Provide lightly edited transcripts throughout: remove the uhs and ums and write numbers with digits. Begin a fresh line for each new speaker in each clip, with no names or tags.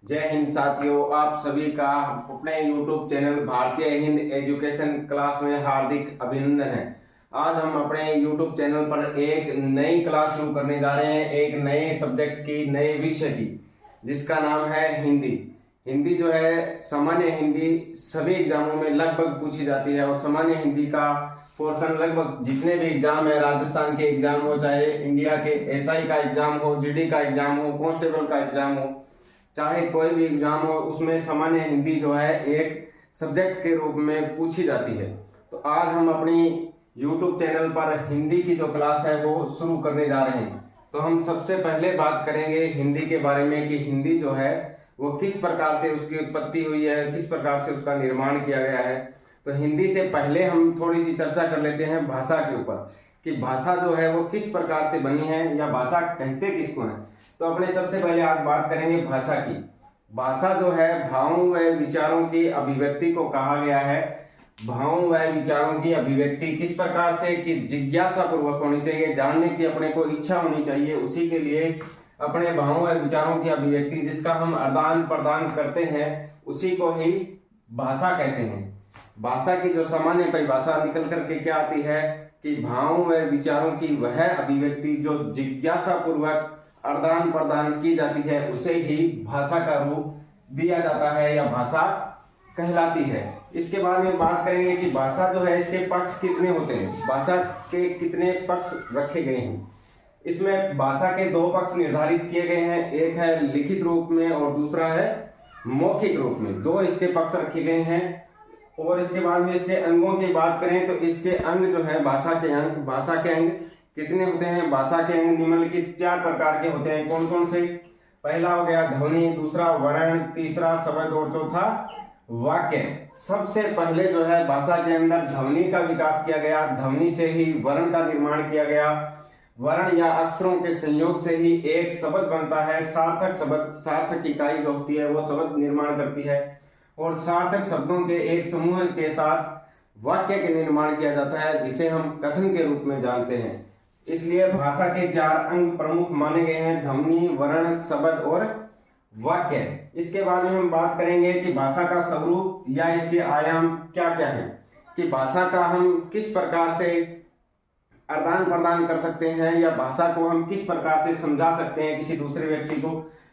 जय हिंद साथियों, आप सभी का अपने YouTube चैनल भारतीय हिंद एजुकेशन क्लास में हार्दिक अभिनंदन है। आज हम अपने YouTube चैनल पर एक नई क्लास शुरू करने जा रहे हैं, एक नए सब्जेक्ट की, नए विषय की, जिसका नाम है हिंदी। हिंदी जो है सामान्य हिंदी सभी एग्जामों में लगभग पूछी जाती है और सामान्य हिंदी का पोर्शन लगभग जितने भी एग्जाम है, राजस्थान के एग्जाम हो, चाहे इंडिया के एसआई का एग्जाम हो, जीडी का एग्जाम हो, कांस्टेबल का एग्जाम हो, चाहे कोई भी एग्जाम हो, उसमें सामान्य हिंदी जो है एक सब्जेक्ट के रूप में पूछी जाती है। तो आज हम अपनी YouTube चैनल पर हिंदी की जो क्लास है वो शुरू करने जा रहे हैं। तो हम सबसे पहले बात करेंगे हिंदी के बारे में कि हिंदी जो है वो किस प्रकार से उसकी उत्पत्ति हुई है, किस प्रकार से उसका निर्माण किया गया है। तो हिंदी से पहले हम थोड़ी सी चर्चा कर लेते हैं भाषा के ऊपर कि भाषा जो है वो किस प्रकार से बनी है या भाषा कहते किसको हैं। तो अपने सबसे पहले आज बात करेंगे भाषा की। भाषा जो है भावों व विचारों की अभिव्यक्ति को कहा गया है। भावों व विचारों की अभिव्यक्ति किस प्रकार से कि जिज्ञासा पूर्वक होनी चाहिए, जानने की अपने को इच्छा होनी चाहिए, उसी के लिए अपने भावों व विचारों की अभिव्यक्ति जिसका हम आदान प्रदान करते हैं उसी को ही भाषा कहते हैं। भाषा की जो सामान्य परिभाषा निकल करके क्या आती है कि भावों व विचारों की वह अभिव्यक्ति जो जिज्ञासा पूर्वक आदान प्रदान की जाती है उसे ही भाषा का रूप दिया जाता है या भाषा कहलाती है। इसके बाद में बात करेंगे कि भाषा जो है इसके पक्ष कितने होते हैं, भाषा के कितने पक्ष रखे गए हैं। इसमें भाषा के दो पक्ष निर्धारित किए गए हैं, एक है लिखित रूप में और दूसरा है मौखिक रूप में। दो इसके पक्ष रखे गए हैं। और इसके बाद में इसके अंगों की बात करें तो इसके अंग जो है भाषा के अंग कितने होते हैं। भाषा के अंग निम्नलिखित 4 प्रकार के होते हैं। कौन कौन से? पहला हो गया ध्वनि, दूसरा वर्ण, तीसरा शब्द और चौथा वाक्य। सबसे पहले जो है भाषा के अंदर ध्वनि का विकास किया गया, ध्वनि से ही वर्ण का निर्माण किया गया। वर्ण या अक्षरों के संयोग से ही एक शब्द बनता है। सार्थक शब्द, सार्थक इकाई जो होती है वो शब्द निर्माण करती है और सार्थक शब्दों के एक समूह के साथ वाक्य के निर्माण किया जाता है जिसे हम कथन के रूप में जानते हैं। इसलिए भाषा के 4 अंग प्रमुख माने गए हैं, ध्वनि, वर्ण, शब्द और वाक्य। इसके बाद में हम बात करेंगे कि भाषा का स्वरूप या इसके आयाम क्या क्या है, कि भाषा का हम किस प्रकार से आदान प्रदान कर सकते हैं या भाषा को हम किस प्रकार से समझा सकते हैं किसी दूसरे व्यक्ति को।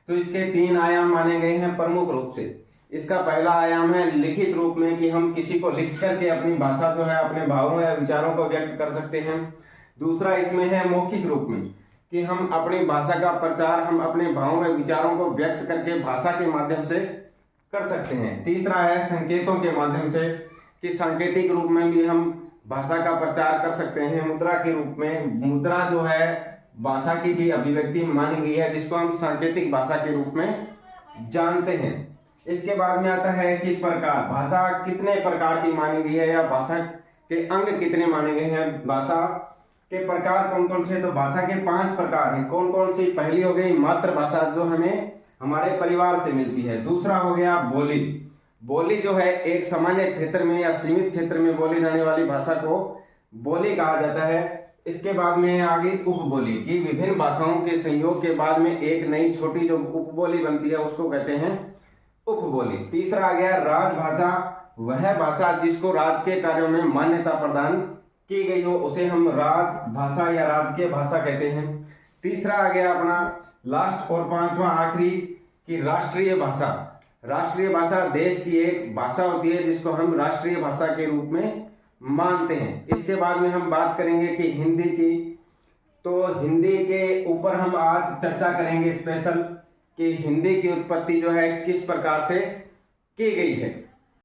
तो इसके 3 आयाम माने गए हैं प्रमुख रूप से। इसका पहला आयाम है लिखित रूप में कि हम किसी को लिख करके अपनी भाषा जो है अपने भावों या विचारों को व्यक्त कर सकते हैं। दूसरा इसमें है मौखिक रूप में कि हम अपनी भाषा का प्रचार हम अपने भावों व विचारों को व्यक्त करके भाषा के माध्यम से कर सकते हैं। तीसरा है संकेतों के माध्यम से कि सांकेतिक रूप में भी हम भाषा का प्रचार कर सकते हैं। मुद्रा के रूप में, मुद्रा जो है भाषा की भी अभिव्यक्ति मानी गई है जिसको हम सांकेतिक भाषा के रूप में जानते हैं। इसके बाद में आता है कि प्रकार, भाषा कितने प्रकार की मानी गई है या भाषा के अंग कितने माने गए हैं। भाषा के प्रकार कौन कौन से? तो भाषा के 5 प्रकार हैं। कौन कौन सी? पहली हो गई मातृभाषा जो हमें हमारे परिवार से मिलती है। दूसरा हो गया बोली। बोली जो है एक सामान्य क्षेत्र में या सीमित क्षेत्र में बोली जाने वाली भाषा को बोली कहा जाता है। इसके बाद में आ गई उपबोली कि विभिन्न भाषाओं के संयोग के बाद में एक नई छोटी जो उपबोली बनती है उसको कहते हैं उपबोली। तीसरा आ गया राजभाषा, वह भाषा जिसको राज के कार्यों में मान्यता प्रदान की गई हो उसे हम राजभाषा या राजकीय भाषा कहते हैं। तीसरा आ गया अपना लास्ट और 5वां आखिरी कि राष्ट्रीय भाषा। राष्ट्रीय भाषा देश की एक भाषा होती है जिसको हम राष्ट्रीय भाषा के रूप में मानते हैं। इसके बाद में हम बात करेंगे कि हिंदी की। तो हिंदी के ऊपर हम आज चर्चा करेंगे स्पेशल कि हिंदी की उत्पत्ति जो है किस प्रकार से की गई है।